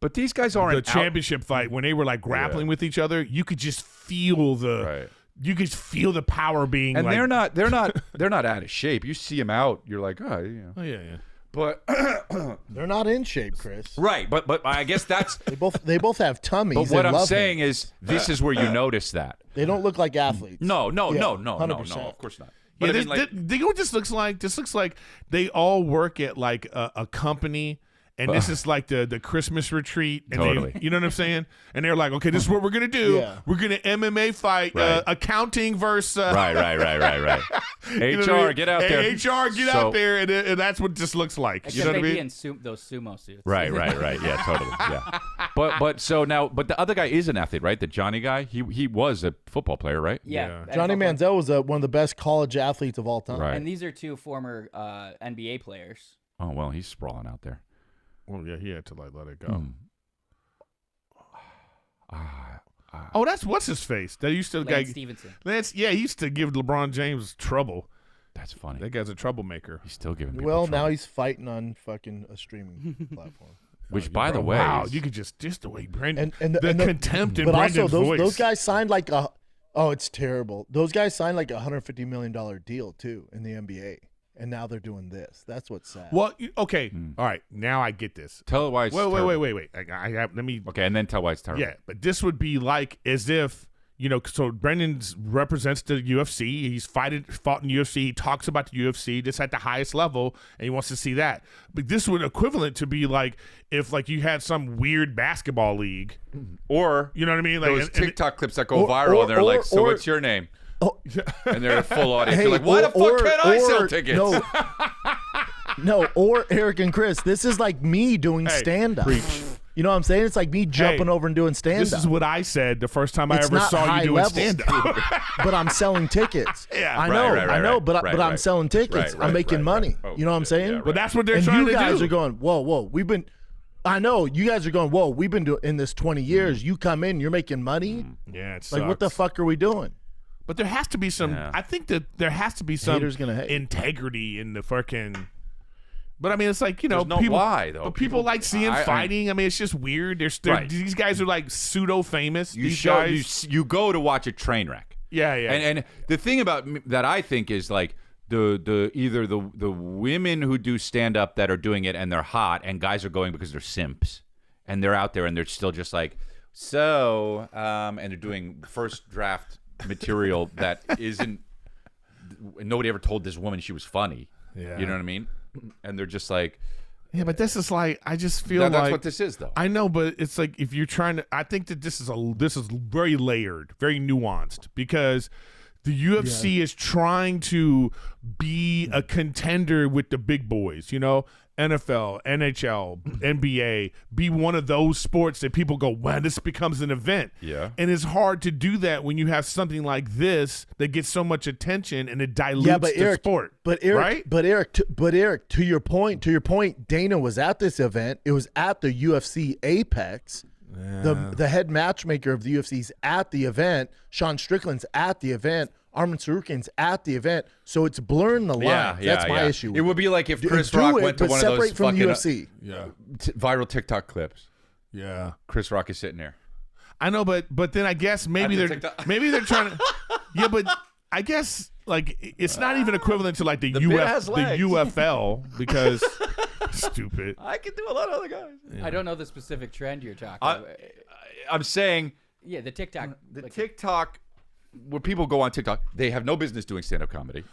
But these guys aren't the championship fight when they were like grappling with each other. You could just feel you could feel the power being. And like, they're not out of shape. You see them out, you're like, oh yeah. Oh yeah. But they're not in shape, Chris. Right, but I guess that's they both have tummies. But what I'm saying is, this is where you notice that they don't look like athletes. No, 100%. of course not. Yeah, But I mean, you know what this looks like? This looks like they all work at like a company. And this is like the Christmas retreat. And Totally. you know what I'm saying? And they're like, okay, this is what we're going to do. Yeah. We're going to MMA fight, accounting versus... Right. you know what I HR, mean? get out there. HR, get out there. And that's what this looks like. Except you know what I they'd mean? be in those sumo suits. Right. Yeah, totally. Yeah. But the other guy is an athlete, right? The Johnny guy, he was a football player, right? Yeah. Johnny Manziel was one of the best college athletes of all time. Right. And these are two former NBA players. Oh, well, he's sprawling out there. Well, yeah, he had to like let it go. Mm. Oh, that's what's his face? That used to Lance Stevenson. he used to give LeBron James trouble. That's funny. That guy's a troublemaker. He's still giving people Well, trouble. now he's fighting on fucking a streaming platform. Which, by the way, wow, you could just the way Brandon, And the contempt in but Brandon's also voice. those guys signed like it's terrible. Those guys signed like $150 million deal too in the NBA. And now they're doing this. That's what's sad. Well, okay, all right. Now I get this. Tell it why it's terrible. Wait. I have. Let me. Okay, and then tell why it's terrible. Yeah, but this would be like as if so Brendan's represents the UFC. He's fought in UFC. He talks about the UFC. This at the highest level, and he wants to see that. But this would equivalent to be like if like you had some weird basketball league, or you know what I mean? Like those TikTok clips that go viral, and they're like, "So what's your name?" Oh. And they're a full audience. They're like, why the fuck can't I sell tickets? No, or Eric and Chris, this is like me doing stand-up. You know what I'm saying? It's like me jumping over and doing stand-up. This is what I said the first time I It's ever not saw high you doing levels. stand-up. But I'm selling tickets. Yeah. I know, Right, I know, right, but right, I'm selling tickets. I'm making money. Oh, you know what I'm saying? yeah, But that's what they're And trying you to guys do. are going, whoa, I know you guys are going, whoa, we've been doing in this 20 years. You come in, you're making money. Yeah, it Like, what the sucks. fuck are we doing? But there has to be some. Yeah. I think that there has to be some Haters gonna hate. integrity in the fucking. But I mean, it's like There's no people. why though. But people like seeing fighting. I mean, it's just weird. Right. These guys are like pseudo famous. You These show guys. you go to watch a train wreck. Yeah. And the thing about that I think is like either the women who do stand up that are doing it and they're hot, and guys are going because they're simps and they're out there and they're still just like and they're doing first draft material that isn't. Nobody ever told this woman she was funny. Yeah. You know what I mean? And they're just like, yeah, but this is like I just feel that's like what this is though. I know, but it's like if you're trying to. I think that this is very layered, very nuanced because the UFC is trying to be a contender with the big boys. You know, NFL, NHL, NBA, be one of those sports that people go, wow, this becomes an event. Yeah. And it's hard to do that when you have something like this that gets so much attention and it dilutes the sport. But Eric, right? but Eric, to your point, Dana was at this event. It was at the UFC Apex. The head matchmaker of the UFC's at the event. Sean Strickland's at the event. Armin Sarukin's at the event. So it's blurring the line. That's my issue. It would be like if Chris Do Rock it, went to but one of those separate from fucking UFC. viral TikTok clips. Yeah. Chris Rock is sitting there. I know, but then I guess maybe they're trying to. Yeah, but I guess like it's not even equivalent to like the UFL because stupid. I can do a lot of other guys. I don't know the specific trend you're talking I- about. I'm saying Yeah, the TikTok. TikTok, where people go on TikTok, they have no business doing stand-up comedy.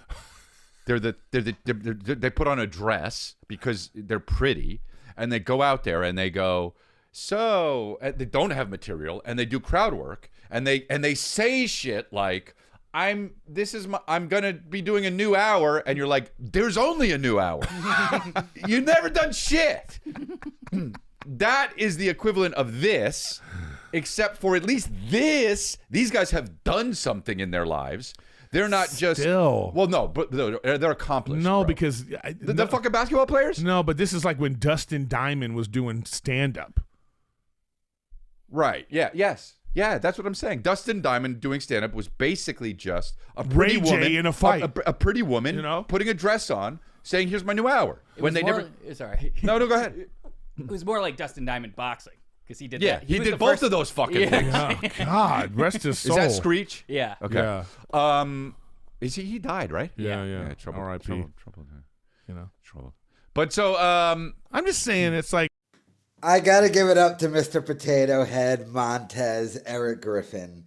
They put on a dress because they're pretty, and they go out there and they go. So they don't have material, and they do crowd work, and they say shit like, I'm gonna be doing a new hour, and you're like, there's only a new hour. You've never done shit. That is the equivalent of this, except for at least this. These guys have done something in their lives. They're not just Still. well, no, but they're accomplished. No, bro. because the fucking basketball players. No, but this is like when Dustin Diamond was doing stand-up. Right. Yeah. Yes. Yeah. That's what I'm saying. Dustin Diamond doing stand-up was basically just a pretty Ray J woman in a fight. A pretty woman, You know? putting a dress on, saying, "Here's my new hour." Sorry. No, go ahead. It was more like Dustin Diamond boxing because he did Yeah, that. he was did the both first- of those fucking Yeah. things. Oh, God, rest his soul. Is that Screech? Yeah. Okay. Yeah. Is he died, right? Yeah. Trouble. R.I.P. Trouble. You know. Trouble. But so, I'm just saying, it's like, I got to give it up to Mr. Potato Head Montez Eric Griffin.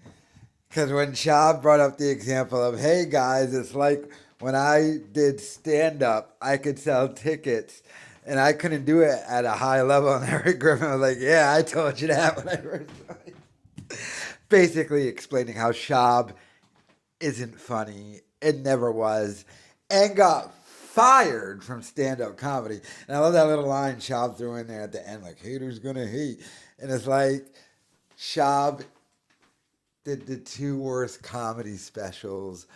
Because when Schaub brought up the example of, hey guys, it's like when I did stand-up, I could sell tickets and I couldn't do it at a high level. And Eric Griffin was like, yeah, I told you that when I first started. Basically explaining how Schaub isn't funny. It never was. And got fired from stand-up comedy. And I love that little line Schaub threw in there at the end, like, haters gonna hate. And it's like, Schaub did the 2 worst comedy specials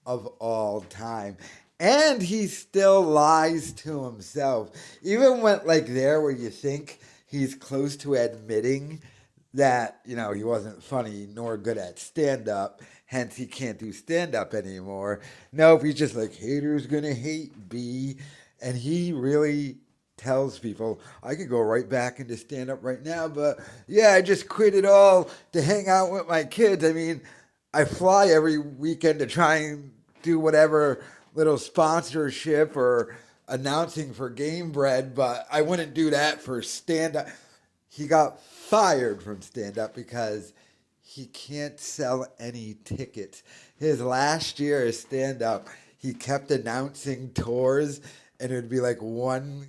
of all time. And he still lies to himself. Even when, like, there where you think he's close to admitting that, you know, he wasn't funny nor good at stand-up, hence he can't do stand-up anymore. Nope, he's just like, haters gonna hate B. And he really tells people, I could go right back into stand-up right now, but yeah, I just quit it all to hang out with my kids. I mean, I fly every weekend to try and do whatever little sponsorship or announcing for Game Bread, but I wouldn't do that for stand-up. He got fired from stand-up because he can't sell any tickets. His last year as stand-up, he kept announcing tours, and it would be like one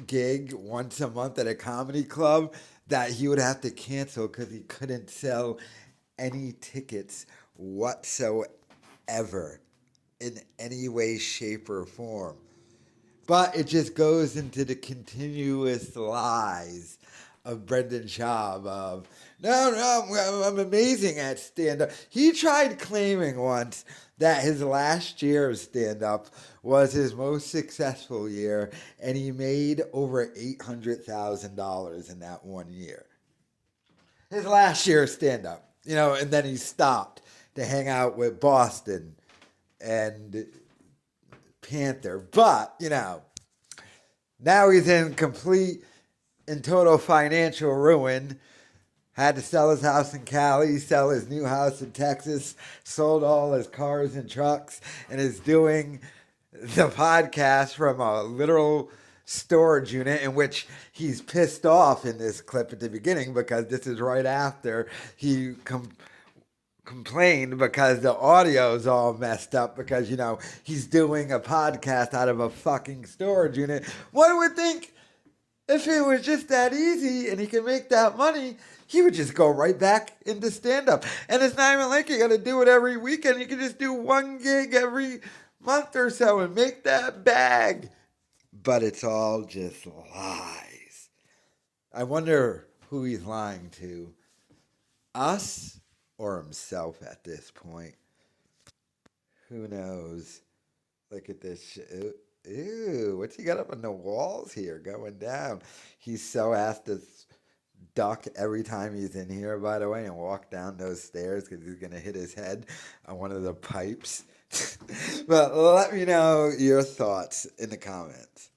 gig once a month at a comedy club that he would have to cancel because he couldn't sell any tickets whatsoever in any way, shape, or form. But it just goes into the continuous lies of Brendan Schaub of, no, I'm amazing at stand-up. He tried claiming once that his last year of stand-up was his most successful year, and he made over $800,000 in that 1 year. His last year of stand-up, you know, and then he stopped to hang out with Boston and Panther. But, you know, now he's in complete and total financial ruin. Had to sell his house in Cali, sell his new house in Texas, sold all his cars and trucks, and is doing the podcast from a literal storage unit in which he's pissed off in this clip at the beginning because this is right after he complained because the audio is all messed up because, you know, he's doing a podcast out of a fucking storage unit. One would think if it was just that easy and he could make that money, he would just go right back into stand-up. And it's not even like you got to do it every weekend. You can just do one gig every month or so and make that bag. But it's all just lies. I wonder who he's lying to. Us or himself at this point. Who knows? Look at this shit. Ew, what's he got up on the walls here going down? He's so has to duck every time he's in here, by the way, and walk down those stairs because he's going to hit his head on one of the pipes. But let me know your thoughts in the comments.